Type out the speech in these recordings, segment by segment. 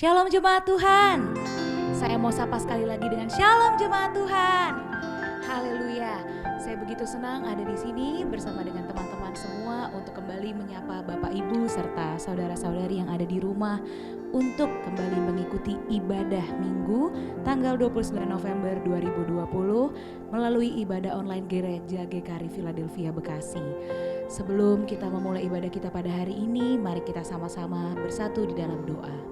Shalom jemaat Tuhan. Saya mau sapa sekali lagi dengan Shalom jemaat Tuhan. Haleluya. Saya begitu senang ada di sini bersama dengan teman-teman semua untuk kembali menyapa Bapak Ibu serta saudara-saudari yang ada di rumah untuk kembali mengikuti ibadah Minggu tanggal 29 November 2020 melalui ibadah online Gereja GKRI Philadelphia Bekasi. Sebelum kita memulai ibadah kita pada hari ini, mari kita sama-sama bersatu di dalam doa.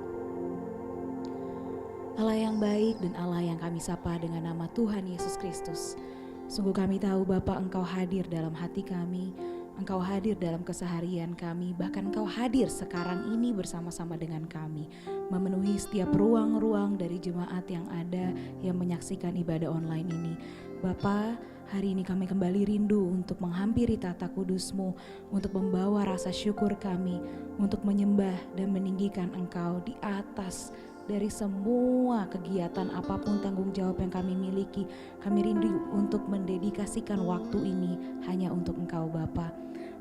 Allah yang baik dan Allah yang kami sapa dengan nama Tuhan Yesus Kristus. Sungguh kami tahu Bapa, Engkau hadir dalam hati kami, Engkau hadir dalam keseharian kami, bahkan Engkau hadir sekarang ini bersama-sama dengan kami, memenuhi setiap ruang-ruang dari jemaat yang ada yang menyaksikan ibadah online ini. Bapa, hari ini kami kembali rindu untuk menghampiri tata kudus-Mu, untuk membawa rasa syukur kami, untuk menyembah dan meninggikan Engkau di atas dari semua kegiatan apapun tanggung jawab yang kami miliki. Kami rindu untuk mendedikasikan waktu ini hanya untuk Engkau Bapa.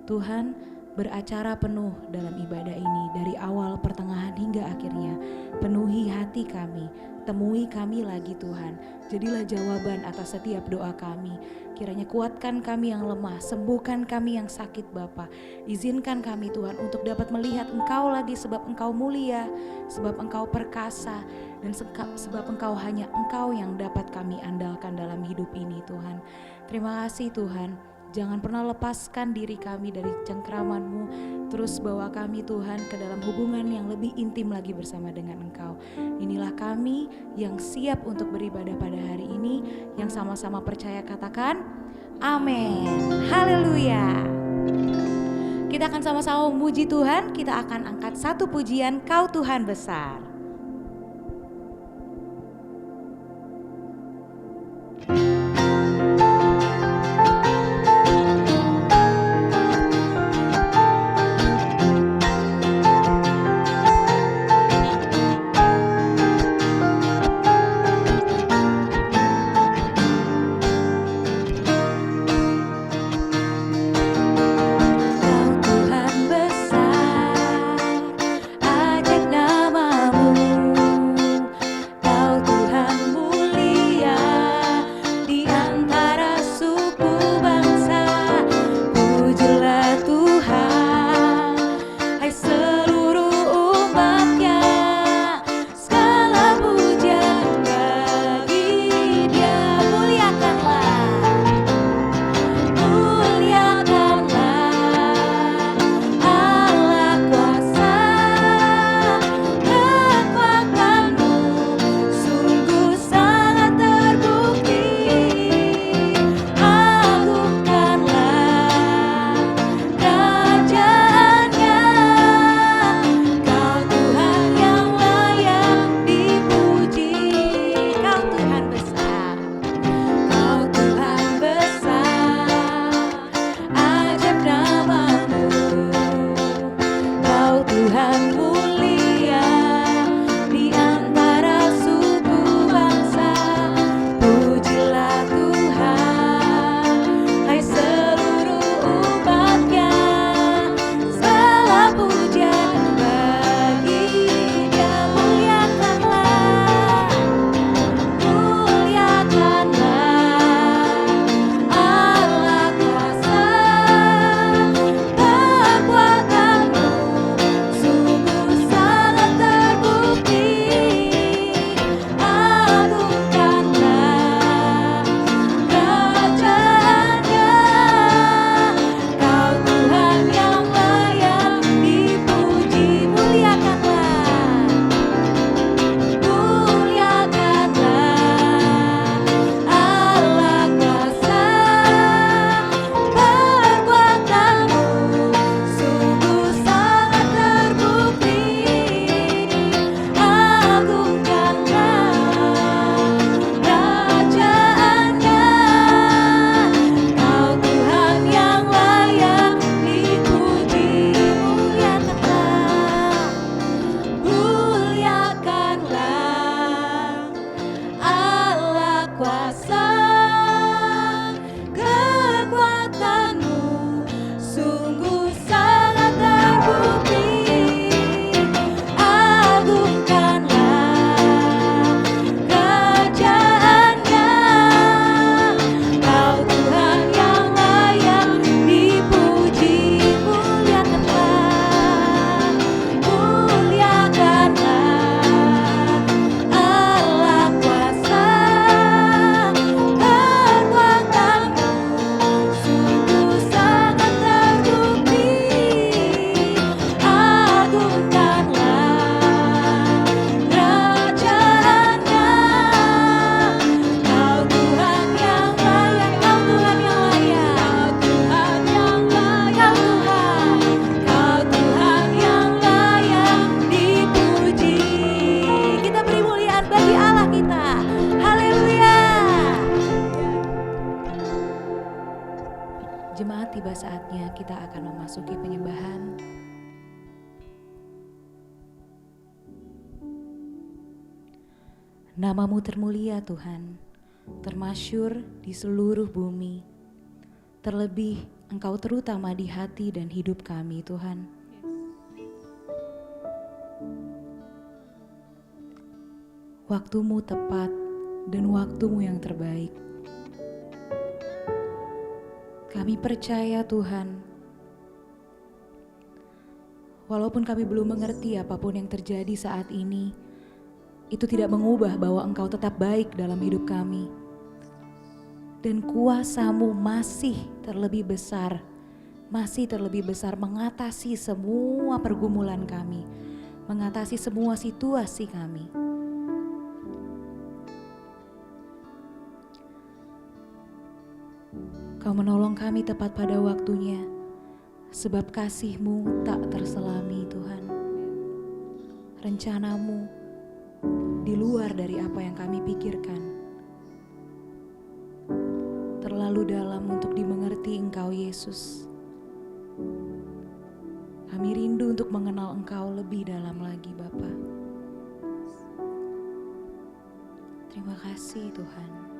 Tuhan, beracara penuh dalam ibadah ini dari awal, pertengahan hingga akhirnya. Penuhi hati kami, temui kami lagi Tuhan. Jadilah jawaban atas setiap doa kami. Kiranya kuatkan kami yang lemah, sembuhkan kami yang sakit Bapa. Izinkan kami Tuhan untuk dapat melihat Engkau lagi, sebab Engkau mulia, sebab Engkau perkasa, dan sebab hanya Engkau yang dapat kami andalkan dalam hidup ini Tuhan. Terima kasih Tuhan. Jangan pernah lepaskan diri kami dari cengkraman-Mu. Terus bawa kami Tuhan ke dalam hubungan yang lebih intim lagi bersama dengan Engkau. Inilah kami yang siap untuk beribadah pada hari ini, yang sama-sama percaya katakan amin. Haleluya. Kita akan sama-sama memuji Tuhan. Kita akan angkat satu pujian, Kau Tuhan besar. Agungkanlah tiba saatnya kita akan memasuki penyembahan. Nama-Mu termulia Tuhan, termasyur di seluruh bumi. Terlebih Engkau terutama di hati dan hidup kami Tuhan. Waktu-Mu tepat dan waktu-Mu yang terbaik. Kami percaya Tuhan, walaupun kami belum mengerti apapun yang terjadi saat ini, itu tidak mengubah bahwa Engkau tetap baik dalam hidup kami. Dan kuasa-Mu masih terlebih besar mengatasi semua pergumulan kami, mengatasi semua situasi kami. Kau menolong kami tepat pada waktunya, sebab kasih-Mu tak terselami Tuhan. Rencana-Mu di luar dari apa yang kami pikirkan. Terlalu dalam untuk dimengerti Engkau Yesus. Kami rindu untuk mengenal Engkau lebih dalam lagi Bapa. Terima kasih Tuhan.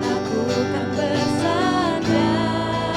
Aku kan bersandar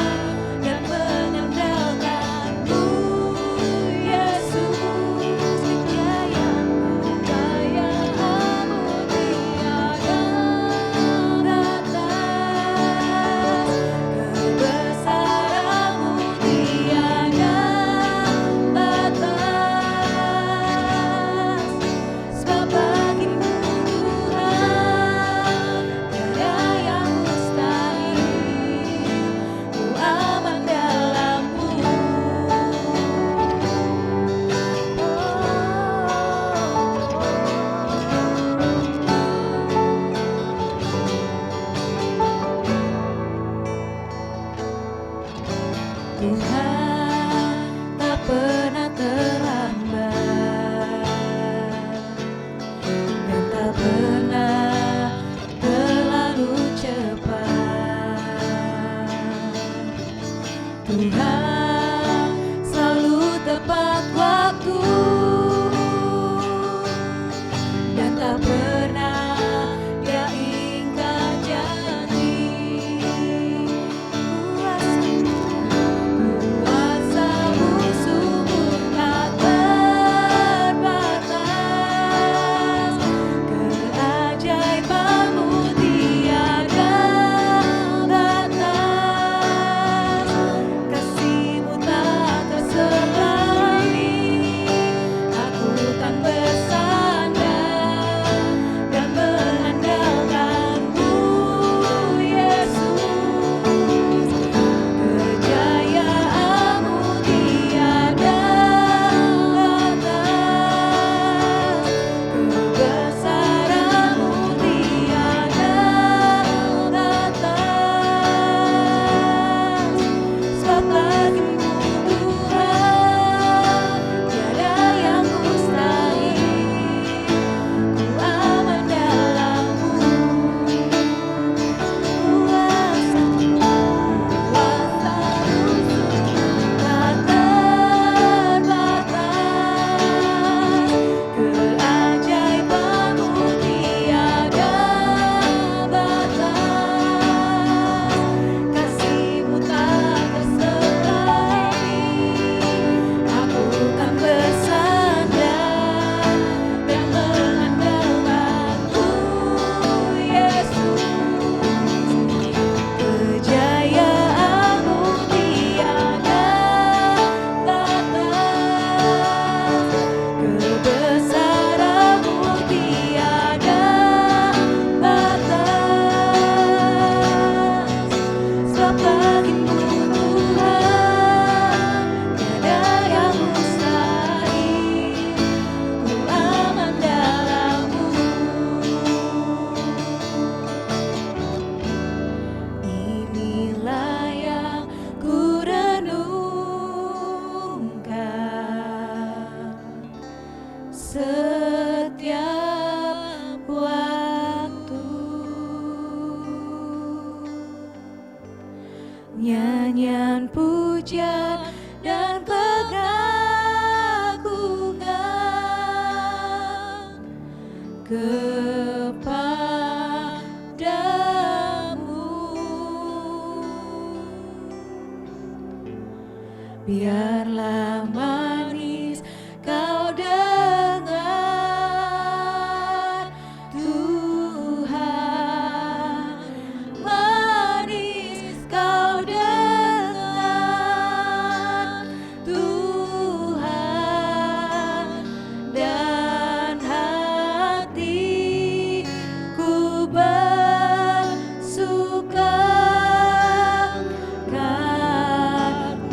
nyanyian pujian dan pengagungan kepadamu. Biarlah manis kau dengar Tuhan, manis kau dengar Tuhan, dan hatiku bersuka karenamu.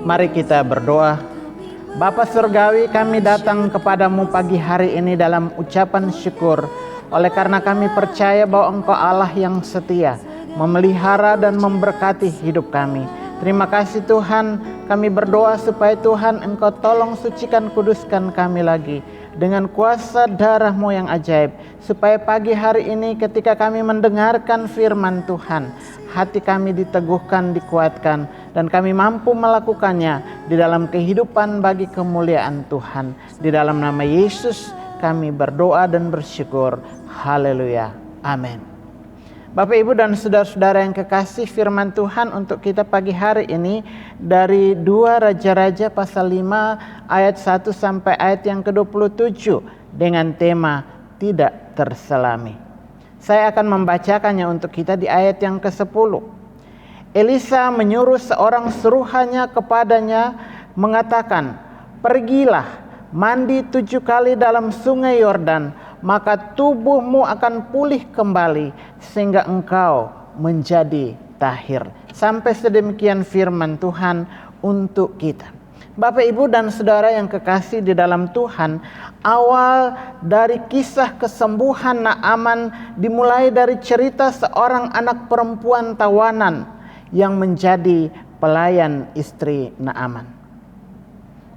Mari kita berdoa. Bapa Surgawi, kami datang kepadamu pagi hari ini dalam ucapan syukur. Oleh karena kami percaya bahwa Engkau Allah yang setia, memelihara dan memberkati hidup kami. Terima kasih Tuhan, kami berdoa supaya Tuhan Engkau tolong sucikan kuduskan kami lagi dengan kuasa darah-Mu yang ajaib, supaya pagi hari ini ketika kami mendengarkan firman Tuhan, hati kami diteguhkan, dikuatkan, dan kami mampu melakukannya di dalam kehidupan bagi kemuliaan Tuhan. Di dalam nama Yesus kami berdoa dan bersyukur. Haleluya. Amin. Bapak, Ibu, dan saudara-saudara yang kekasih, firman Tuhan untuk kita pagi hari ini dari 2 Raja-Raja pasal 5 ayat 1 sampai ayat yang ke-27 dengan tema tidak terselami. Saya akan membacakannya untuk kita di ayat yang ke-10. Elisa menyuruh seorang suruhannya kepadanya mengatakan, "Pergilah, mandi 7 kali dalam sungai Yordan, maka tubuhmu akan pulih kembali sehingga engkau menjadi tahir." Sampai sedemikian firman Tuhan untuk kita. Bapak, Ibu, dan saudara yang kekasih di dalam Tuhan, awal dari kisah kesembuhan Naaman dimulai dari cerita seorang anak perempuan tawanan yang menjadi pelayan istri Naaman.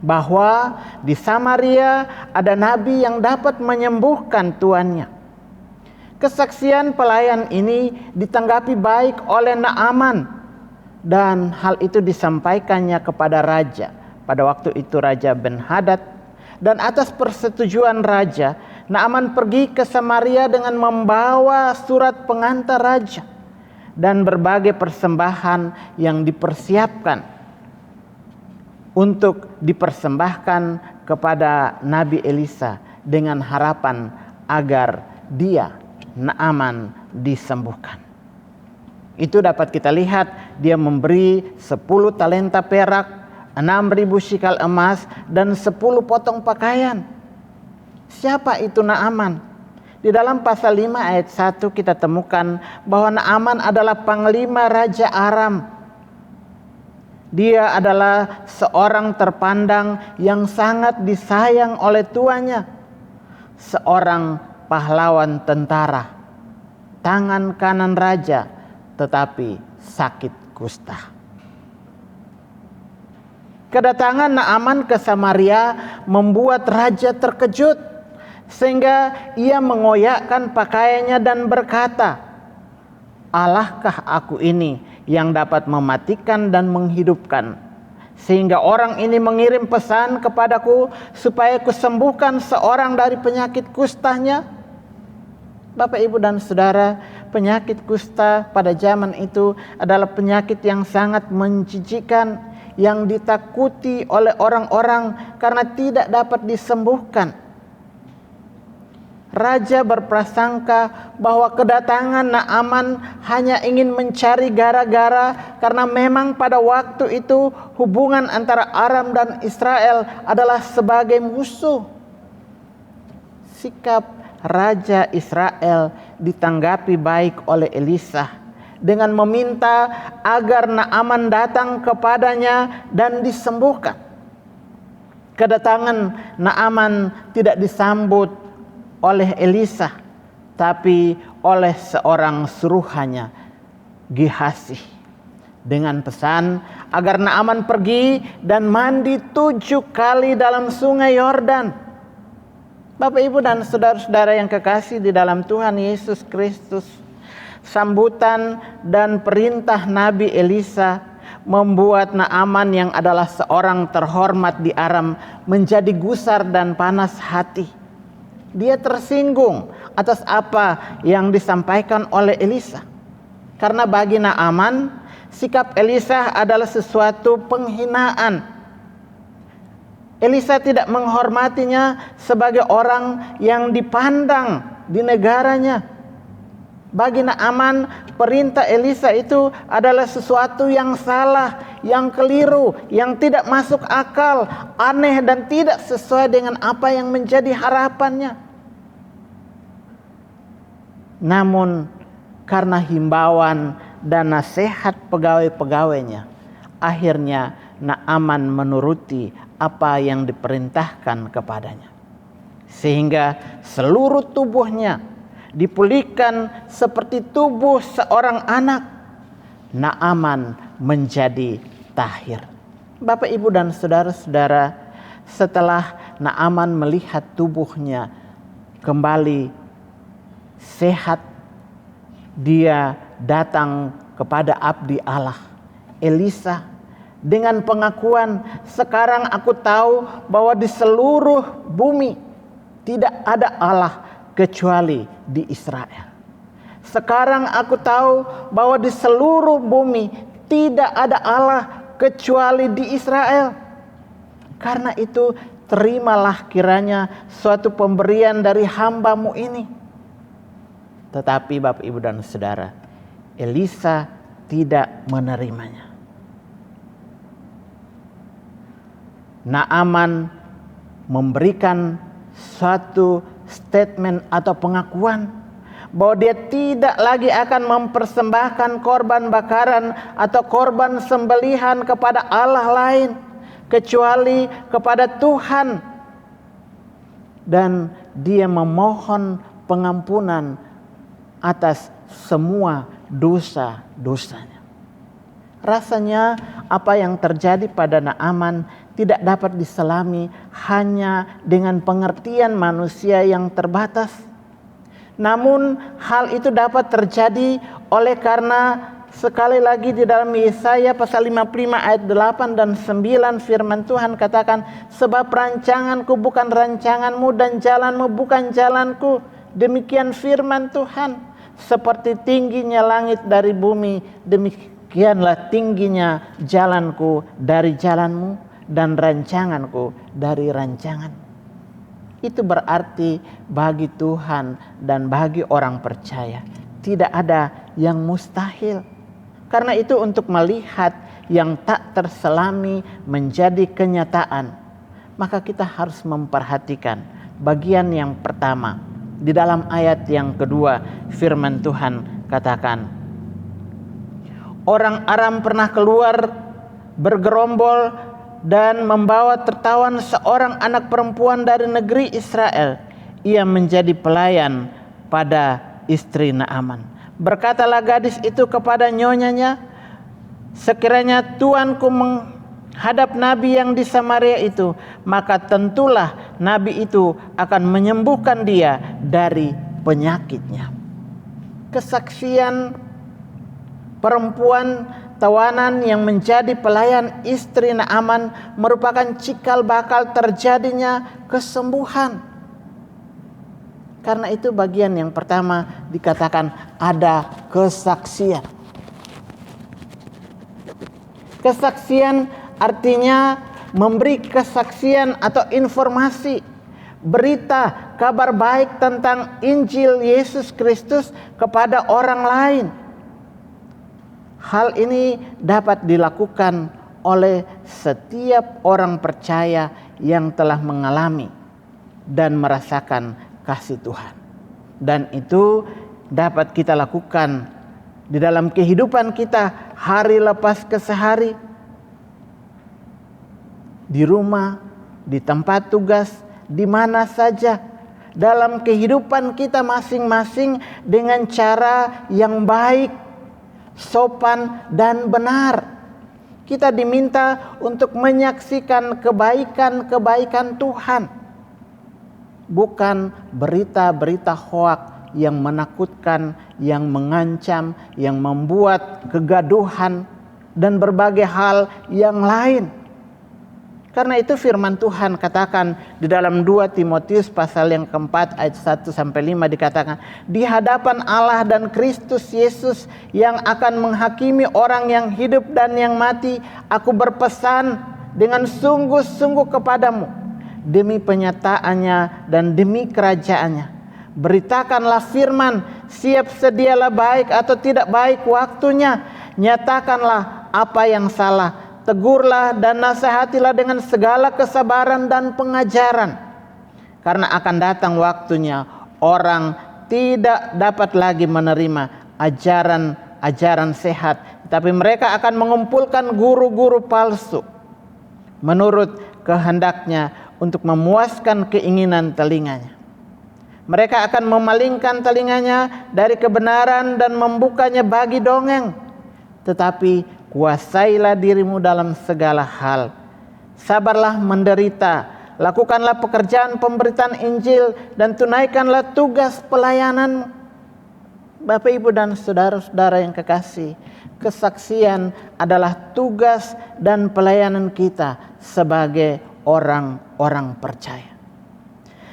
Bahwa di Samaria ada nabi yang dapat menyembuhkan tuannya. Kesaksian pelayan ini ditanggapi baik oleh Naaman, dan hal itu disampaikannya kepada raja. Pada waktu itu Raja Ben-Hadad, dan atas persetujuan raja, Naaman pergi ke Samaria dengan membawa surat pengantar raja dan berbagai persembahan yang dipersiapkan untuk dipersembahkan kepada Nabi Elisa dengan harapan agar dia, Naaman, disembuhkan. Itu dapat kita lihat, dia memberi 10 talenta perak, 6.000 shikal emas, dan 10 potong pakaian. Siapa itu Naaman? Di dalam pasal 5 ayat 1 kita temukan bahwa Naaman adalah panglima Raja Aram. Dia adalah seorang terpandang yang sangat disayang oleh tuannya. Seorang pahlawan tentara, tangan kanan raja, tetapi sakit kusta. Kedatangan Naaman ke Samaria membuat raja terkejut, sehingga ia mengoyakkan pakaiannya dan berkata, "Allahkah aku ini yang dapat mematikan dan menghidupkan, sehingga orang ini mengirim pesan kepadaku supaya kusembuhkan seorang dari penyakit kustanya?" Bapak, Ibu, dan saudara, penyakit kusta pada zaman itu adalah penyakit yang sangat menjijikkan, yang ditakuti oleh orang-orang karena tidak dapat disembuhkan. Raja berprasangka bahwa kedatangan Naaman hanya ingin mencari gara-gara, karena memang pada waktu itu hubungan antara Aram dan Israel adalah sebagai musuh. Sikap Raja Israel ditanggapi baik oleh Elisa dengan meminta agar Naaman datang kepadanya dan disembuhkan. Kedatangan Naaman tidak disambut oleh Elisa, tapi oleh seorang suruhannya, Gehasi, dengan pesan agar Naaman pergi dan mandi 7 kali dalam sungai Yordan. Bapak, Ibu, dan saudara-saudara yang kekasih di dalam Tuhan Yesus Kristus, sambutan dan perintah Nabi Elisa membuat Naaman yang adalah seorang terhormat di Aram menjadi gusar dan panas hati. Dia tersinggung atas apa yang disampaikan oleh Elisa. Karena bagi Naaman, sikap Elisa adalah sesuatu penghinaan. Elisa tidak menghormatinya sebagai orang yang dipandang di negaranya. Bagi Naaman, perintah Elisa itu adalah sesuatu yang salah, yang keliru, yang tidak masuk akal, aneh, dan tidak sesuai dengan apa yang menjadi harapannya. Namun karena himbauan dan nasihat pegawai-pegawainya, akhirnya Naaman menuruti apa yang diperintahkan kepadanya. Sehingga seluruh tubuhnya dipulihkan seperti tubuh seorang anak. Naaman menjadi tahir. Bapak, Ibu, dan saudara-saudara, setelah Naaman melihat tubuhnya kembali sehat, dia datang kepada abdi Allah, Elisa, dengan pengakuan, sekarang aku tahu bahwa di seluruh bumi tidak ada Allah kecuali di Israel. Sekarang aku tahu bahwa di seluruh bumi tidak ada Allah kecuali di Israel. Karena itu terimalah kiranya suatu pemberian dari hamba-Mu ini. Tetapi Bapak, Ibu, dan saudara, Elisa tidak menerimanya. Naaman memberikan suatu statement atau pengakuan bahwa dia tidak lagi akan mempersembahkan korban bakaran atau korban sembelihan kepada Allah lain kecuali kepada Tuhan, dan dia memohon pengampunan atas semua dosa-dosanya. Rasanya apa yang terjadi pada Naaman tidak dapat diselami hanya dengan pengertian manusia yang terbatas. Namun hal itu dapat terjadi oleh karena sekali lagi di dalam Yesaya pasal 55 ayat 8 dan 9 firman Tuhan katakan, sebab rancanganku bukan rancanganmu dan jalanmu bukan jalanku. Demikian firman Tuhan, seperti tingginya langit dari bumi, demikianlah tingginya jalanku dari jalanmu dan rancanganku dari rancangan. Itu berarti bagi Tuhan dan bagi orang percaya tidak ada yang mustahil. Karena itu untuk melihat yang tak terselami menjadi kenyataan, maka kita harus memperhatikan bagian yang pertama. Di dalam ayat yang kedua firman Tuhan katakan, orang Aram pernah keluar bergerombol dan membawa tertawan seorang anak perempuan dari negeri Israel. Ia menjadi pelayan pada istri Naaman. Berkatalah gadis itu kepada nyonyanya, sekiranya tuanku menghadap nabi yang di Samaria itu, maka tentulah nabi itu akan menyembuhkan dia dari penyakitnya. Kesaksian perempuan tawanan yang menjadi pelayan istri Naaman merupakan cikal bakal terjadinya kesembuhan. Karena itu bagian yang pertama dikatakan ada kesaksian. Kesaksian artinya memberi kesaksian atau informasi, berita, kabar baik tentang Injil Yesus Kristus kepada orang lain. Hal ini dapat dilakukan oleh setiap orang percaya yang telah mengalami dan merasakan kasih Tuhan. Dan itu dapat kita lakukan di dalam kehidupan kita hari lepas ke sehari. Di rumah, di tempat tugas, di mana saja. Dalam kehidupan kita masing-masing dengan cara yang baik, sopan dan benar. Kita diminta untuk menyaksikan kebaikan-kebaikan Tuhan, bukan berita-berita hoak yang menakutkan, yang mengancam, yang membuat kegaduhan dan berbagai hal yang lain. Karena itu firman Tuhan katakan di dalam 2 Timotius pasal yang keempat ayat 1-5 dikatakan, di hadapan Allah dan Kristus Yesus yang akan menghakimi orang yang hidup dan yang mati, aku berpesan dengan sungguh-sungguh kepadamu demi penyataannya dan demi kerajaannya. Beritakanlah firman, siap sedialah baik atau tidak baik waktunya. Nyatakanlah apa yang salah, tegurlah dan nasihatilah dengan segala kesabaran dan pengajaran. Karena akan datang waktunya orang tidak dapat lagi menerima ajaran sehat, tapi mereka akan mengumpulkan guru-guru palsu menurut kehendaknya untuk memuaskan keinginan telinganya. Mereka akan memalingkan telinganya dari kebenaran dan membukanya bagi dongeng. Tetapi kuasailah dirimu dalam segala hal. Sabarlah menderita, lakukanlah pekerjaan pemberitaan Injil dan tunaikanlah tugas pelayananmu. Bapak, Ibu, dan saudara-saudara yang kekasih, kesaksian adalah tugas dan pelayanan kita sebagai orang-orang percaya.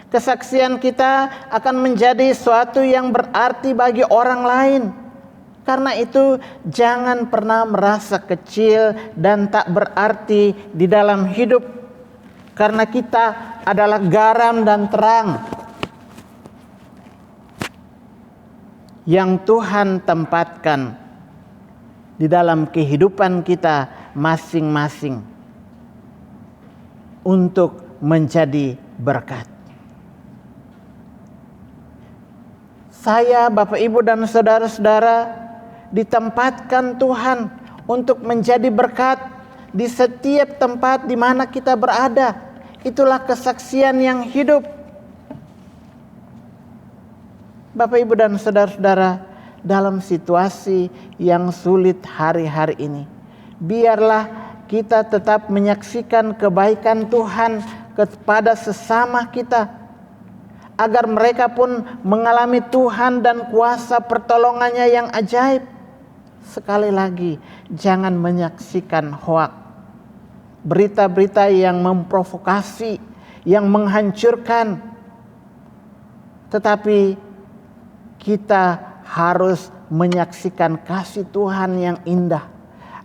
Kesaksian kita akan menjadi suatu yang berarti bagi orang lain. Karena itu jangan pernah merasa kecil dan tak berarti di dalam hidup. Karena kita adalah garam dan terang yang Tuhan tempatkan di dalam kehidupan kita masing-masing untuk menjadi berkat. Saya, Bapak, Ibu, dan saudara-saudara ditempatkan Tuhan untuk menjadi berkat di setiap tempat di mana kita berada. Itulah kesaksian yang hidup. Bapak, Ibu, dan saudara-saudara, dalam situasi yang sulit hari-hari ini, biarlah kita tetap menyaksikan kebaikan Tuhan kepada sesama kita, agar mereka pun mengalami Tuhan dan kuasa pertolongannya yang ajaib. Sekali lagi, jangan menyaksikan hoak, berita-berita yang memprovokasi, yang menghancurkan. Tetapi kita harus menyaksikan kasih Tuhan yang indah,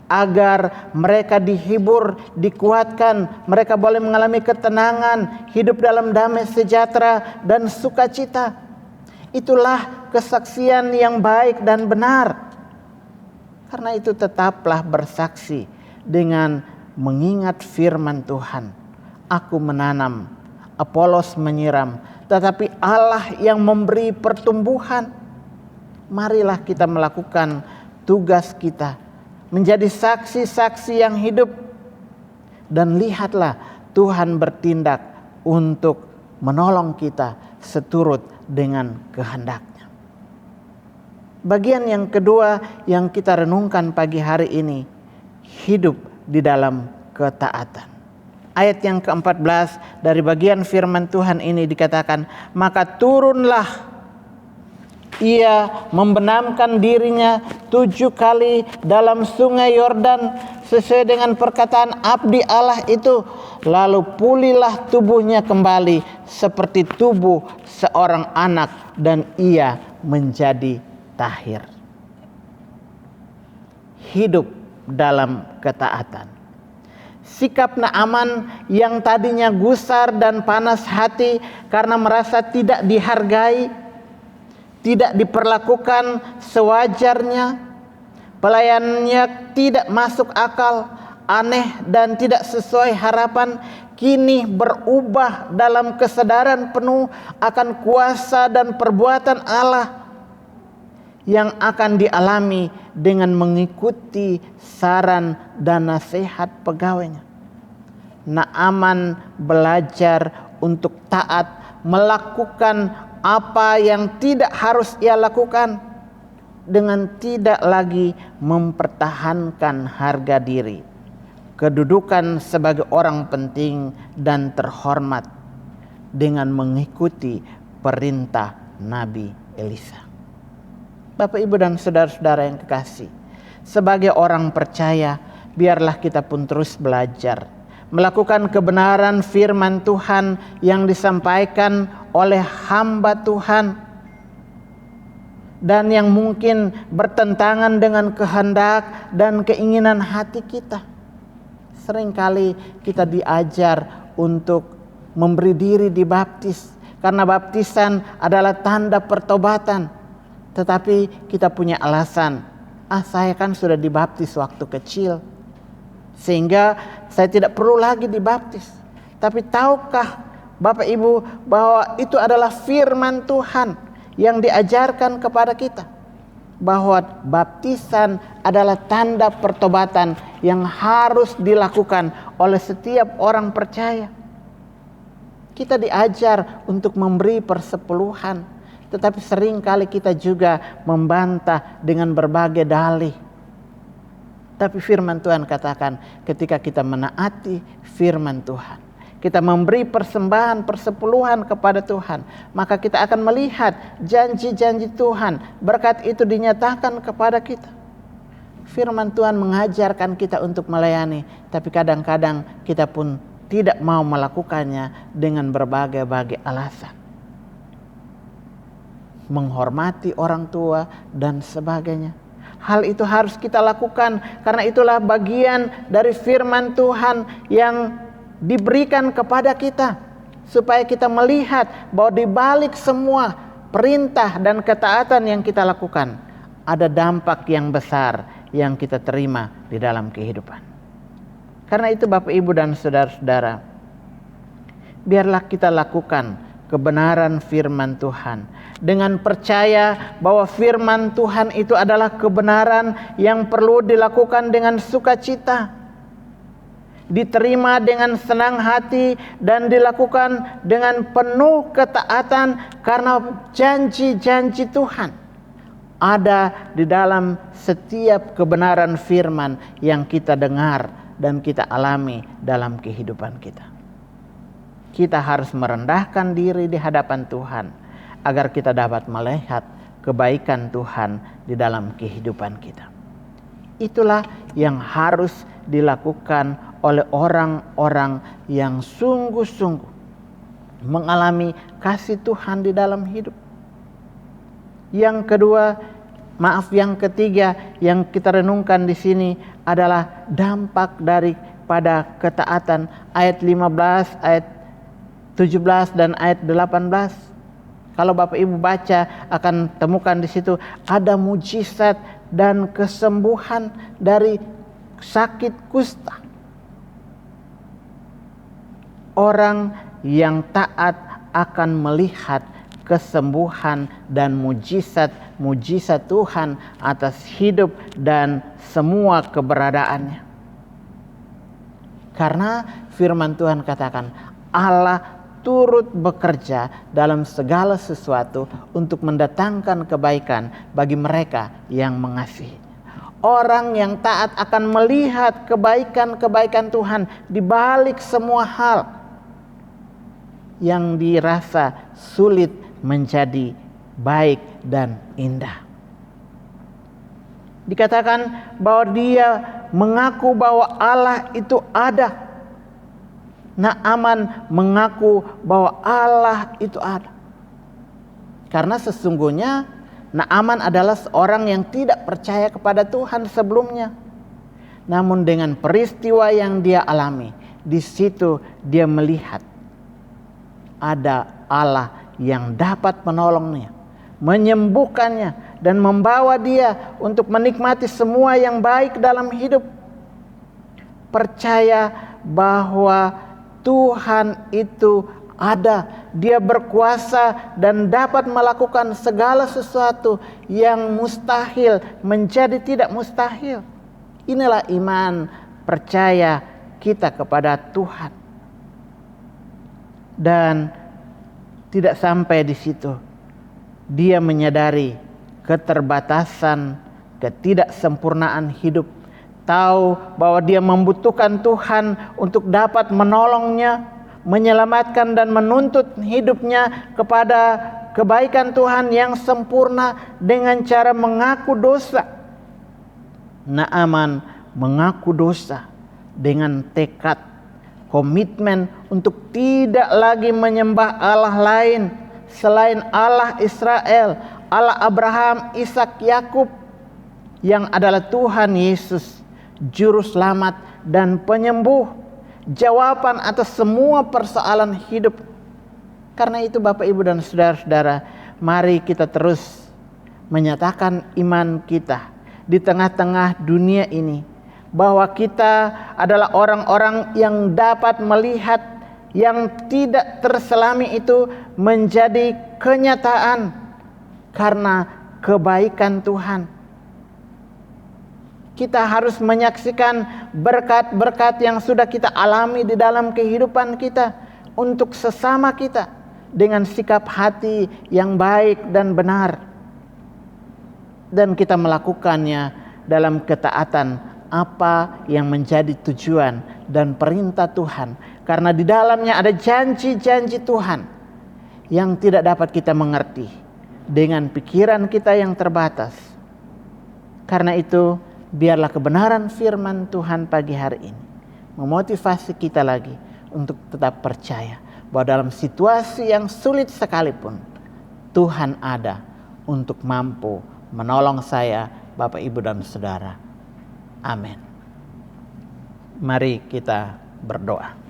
agar mereka dihibur, dikuatkan, mereka boleh mengalami ketenangan, hidup dalam damai sejahtera dan sukacita. Itulah kesaksian yang baik dan benar. Karena itu tetaplah bersaksi dengan mengingat firman Tuhan. Aku menanam, Apolos menyiram, tetapi Allah yang memberi pertumbuhan. Marilah kita melakukan tugas kita, menjadi saksi-saksi yang hidup. Dan lihatlah Tuhan bertindak untuk menolong kita seturut dengan kehendaknya. Bagian yang kedua yang kita renungkan pagi hari ini, hidup di dalam ketaatan. Ayat yang ke-14 dari bagian firman Tuhan ini dikatakan, maka turunlah ia membenamkan dirinya 7 kali dalam sungai Yordan sesuai dengan perkataan abdi Allah itu, lalu pulihlah tubuhnya kembali seperti tubuh seorang anak dan ia menjadi tahir. Hidup dalam ketaatan. Sikap Naaman yang tadinya gusar dan panas hati karena merasa tidak dihargai, tidak diperlakukan sewajarnya, pelayanannya tidak masuk akal, aneh dan tidak sesuai harapan, kini berubah dalam kesadaran penuh akan kuasa dan perbuatan Allah yang akan dialami dengan mengikuti saran dan nasihat pegawainya. Naaman belajar untuk taat, melakukan apa yang tidak harus ia lakukan, dengan tidak lagi mempertahankan harga diri, kedudukan sebagai orang penting dan terhormat, dengan mengikuti perintah Nabi Elisa. Bapak, Ibu, dan saudara-saudara yang kekasih, sebagai orang percaya, biarlah kita pun terus belajar melakukan kebenaran firman Tuhan yang disampaikan oleh hamba Tuhan, dan yang mungkin bertentangan dengan kehendak dan keinginan hati kita. Seringkali kita diajar untuk memberi diri dibaptis, karena baptisan adalah tanda pertobatan. Tetapi kita punya alasan, saya kan sudah dibaptis waktu kecil, sehingga saya tidak perlu lagi dibaptis. Tapi tahukah Bapak Ibu bahwa itu adalah firman Tuhan yang diajarkan kepada kita, bahwa baptisan adalah tanda pertobatan yang harus dilakukan oleh setiap orang percaya. Kita diajar untuk memberi persepuluhan, tetapi seringkali kita juga membantah dengan berbagai dalih. Tapi firman Tuhan katakan, ketika kita menaati firman Tuhan, kita memberi persembahan persepuluhan kepada Tuhan, maka kita akan melihat janji-janji Tuhan, berkat itu dinyatakan kepada kita. Firman Tuhan mengajarkan kita untuk melayani, tapi kadang-kadang kita pun tidak mau melakukannya dengan berbagai-bagai alasan. Menghormati orang tua dan sebagainya. Hal itu harus kita lakukan karena itulah bagian dari firman Tuhan yang diberikan kepada kita, supaya kita melihat bahwa di balik semua perintah dan ketaatan yang kita lakukan, ada dampak yang besar yang kita terima di dalam kehidupan. Karena itu Bapak Ibu dan saudara-saudara, biarlah kita lakukan kebenaran firman Tuhan dengan percaya bahwa firman Tuhan itu adalah kebenaran yang perlu dilakukan dengan sukacita, diterima dengan senang hati, dan dilakukan dengan penuh ketaatan karena janji-janji Tuhan ada di dalam setiap kebenaran firman yang kita dengar dan kita alami dalam kehidupan kita. Kita harus merendahkan diri di hadapan Tuhan agar kita dapat melihat kebaikan Tuhan di dalam kehidupan kita. Itulah yang harus dilakukan oleh orang-orang yang sungguh-sungguh mengalami kasih Tuhan di dalam hidup. Yang ketiga yang kita renungkan di sini adalah dampak daripada ketaatan, ayat 15, ayat 17 dan ayat 18. Kalau Bapak Ibu baca akan temukan di situ ada mujizat dan kesembuhan dari sakit kusta. Orang yang taat akan melihat kesembuhan dan mujizat Tuhan atas hidup dan semua keberadaannya. Karena firman Tuhan katakan, Allah turut bekerja dalam segala sesuatu untuk mendatangkan kebaikan bagi mereka yang mengasihi. Orang yang taat akan melihat kebaikan-kebaikan Tuhan di balik semua hal yang dirasa sulit menjadi baik dan indah. Dikatakan bahwa dia mengaku bahwa Allah itu ada. Naaman mengaku bahwa Allah itu ada. Karena sesungguhnya Naaman adalah seorang yang tidak percaya kepada Tuhan sebelumnya. Namun dengan peristiwa yang dia alami, di situ dia melihat ada Allah yang dapat menolongnya, menyembuhkannya, dan membawa dia untuk menikmati semua yang baik dalam hidup. Percaya bahwa Tuhan itu ada, Dia berkuasa dan dapat melakukan segala sesuatu yang mustahil menjadi tidak mustahil. Inilah iman percaya kita kepada Tuhan. Dan tidak sampai di situ, dia menyadari keterbatasan, ketidaksempurnaan hidup, tahu bahwa dia membutuhkan Tuhan untuk dapat menolongnya, menyelamatkan dan menuntut hidupnya kepada kebaikan Tuhan yang sempurna dengan cara mengaku dosa. Naaman mengaku dosa dengan tekad, komitmen untuk tidak lagi menyembah Allah lain selain Allah Israel, Allah Abraham, Ishak, Yakub, yang adalah Tuhan Yesus, Juru Selamat dan Penyembuh, jawaban atas semua persoalan hidup. Karena itu Bapak, Ibu dan saudara-saudara, mari kita terus menyatakan iman kita di tengah-tengah dunia ini, bahwa kita adalah orang-orang yang dapat melihat yang tidak terselami itu menjadi kenyataan karena kebaikan Tuhan. kita harus menyaksikan berkat-berkat yang sudah kita alami di dalam kehidupan kita untuk sesama kita dengan sikap hati yang baik dan benar. Dan kita melakukannya dalam ketaatan apa yang menjadi tujuan dan perintah Tuhan. Karena di dalamnya ada janji-janji Tuhan yang tidak dapat kita mengerti dengan pikiran kita yang terbatas. Karena itu, biarlah kebenaran firman Tuhan pagi hari ini memotivasi kita lagi untuk tetap percaya bahwa dalam situasi yang sulit sekalipun, Tuhan ada untuk mampu menolong saya, Bapak, Ibu, dan Saudara. Amin. Mari kita berdoa.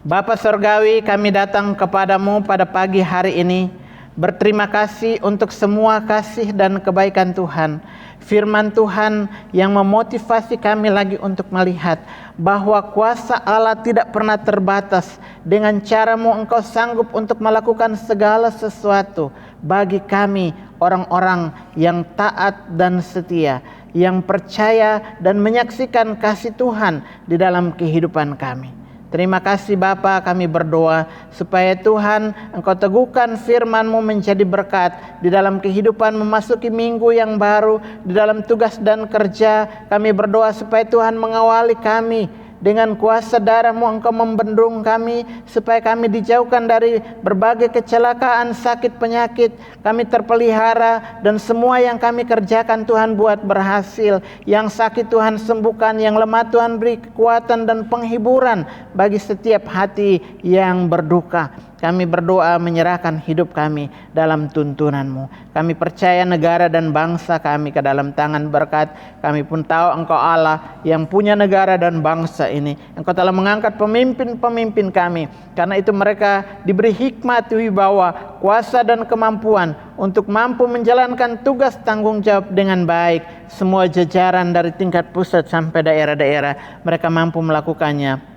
Bapa Surgawi, kami datang kepadamu pada pagi hari ini, berterima kasih untuk semua kasih dan kebaikan Tuhan. Firman Tuhan yang memotivasi kami lagi untuk melihat bahwa kuasa Allah tidak pernah terbatas. Dengan caramu Engkau sanggup untuk melakukan segala sesuatu bagi kami, orang-orang yang taat dan setia, yang percaya dan menyaksikan kasih Tuhan di dalam kehidupan kami. Terima kasih Bapa, kami berdoa supaya Tuhan Engkau teguhkan firman-Mu menjadi berkat di dalam kehidupan memasuki minggu yang baru, di dalam tugas dan kerja. Kami berdoa supaya Tuhan mengawali kami dengan kuasa darah-Mu. Engkau membendung kami supaya kami dijauhkan dari berbagai kecelakaan, sakit, penyakit. Kami terpelihara dan semua yang kami kerjakan Tuhan buat berhasil. Yang sakit Tuhan sembuhkan, yang lemah Tuhan beri kekuatan dan penghiburan bagi setiap hati yang berduka. Kami berdoa menyerahkan hidup kami dalam tuntunan-Mu. Kami percaya negara dan bangsa kami ke dalam tangan berkat. Kami pun tahu Engkau Allah yang punya negara dan bangsa ini. Engkau telah mengangkat pemimpin-pemimpin kami. Karena itu mereka diberi hikmat, wibawa, kuasa dan kemampuan untuk mampu menjalankan tugas tanggung jawab dengan baik. Semua jajaran dari tingkat pusat sampai daerah-daerah, mereka mampu melakukannya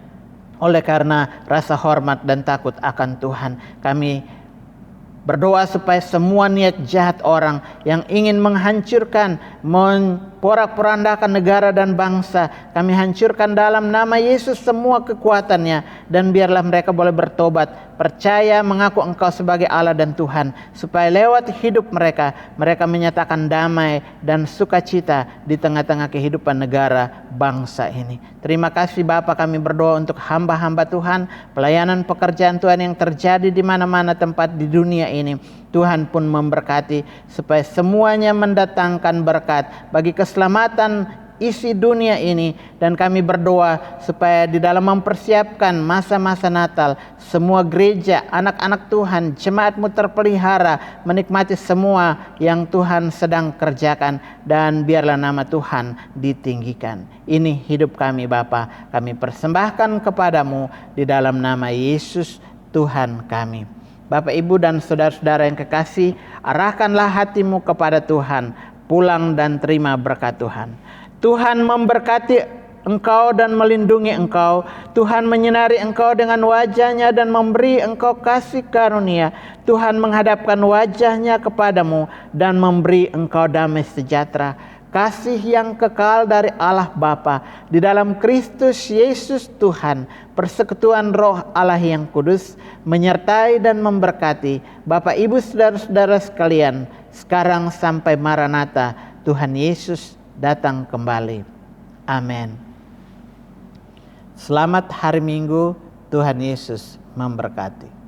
oleh karena rasa hormat dan takut akan Tuhan. Kami berdoa supaya semua niat jahat orang yang ingin menghancurkan, memporak-porandakan negara dan bangsa, kami hancurkan dalam nama Yesus semua kekuatannya. Dan biarlah mereka boleh bertobat, percaya, mengaku Engkau sebagai Allah dan Tuhan, supaya lewat hidup mereka menyatakan damai dan sukacita di tengah-tengah kehidupan negara bangsa ini. Terima kasih Bapa, kami berdoa untuk hamba-hamba Tuhan, pelayanan pekerjaan Tuhan yang terjadi di mana-mana tempat di dunia ini. Tuhan pun memberkati supaya semuanya mendatangkan berkat bagi keselamatan isi dunia ini. Dan kami berdoa supaya di dalam mempersiapkan masa-masa Natal, semua gereja, anak-anak Tuhan, jemaat-Mu terpelihara, menikmati semua yang Tuhan sedang kerjakan, dan biarlah nama Tuhan ditinggikan. Ini hidup kami Bapa, kami persembahkan kepadamu di dalam nama Yesus Tuhan kami. Bapak, Ibu, dan saudara-saudara yang kekasih, arahkanlah hatimu kepada Tuhan, pulang dan terima berkat Tuhan. Tuhan memberkati engkau dan melindungi engkau. Tuhan menyinari engkau dengan wajah-Nya dan memberi engkau kasih karunia. Tuhan menghadapkan wajah-Nya kepadamu dan memberi engkau damai sejahtera. Kasih yang kekal dari Allah Bapa di dalam Kristus Yesus Tuhan, persekutuan Roh Allah yang kudus menyertai dan memberkati Bapak, Ibu, saudara-saudara sekalian sekarang sampai Maranatha, Tuhan Yesus datang kembali. Amin. Selamat hari Minggu, Tuhan Yesus memberkati.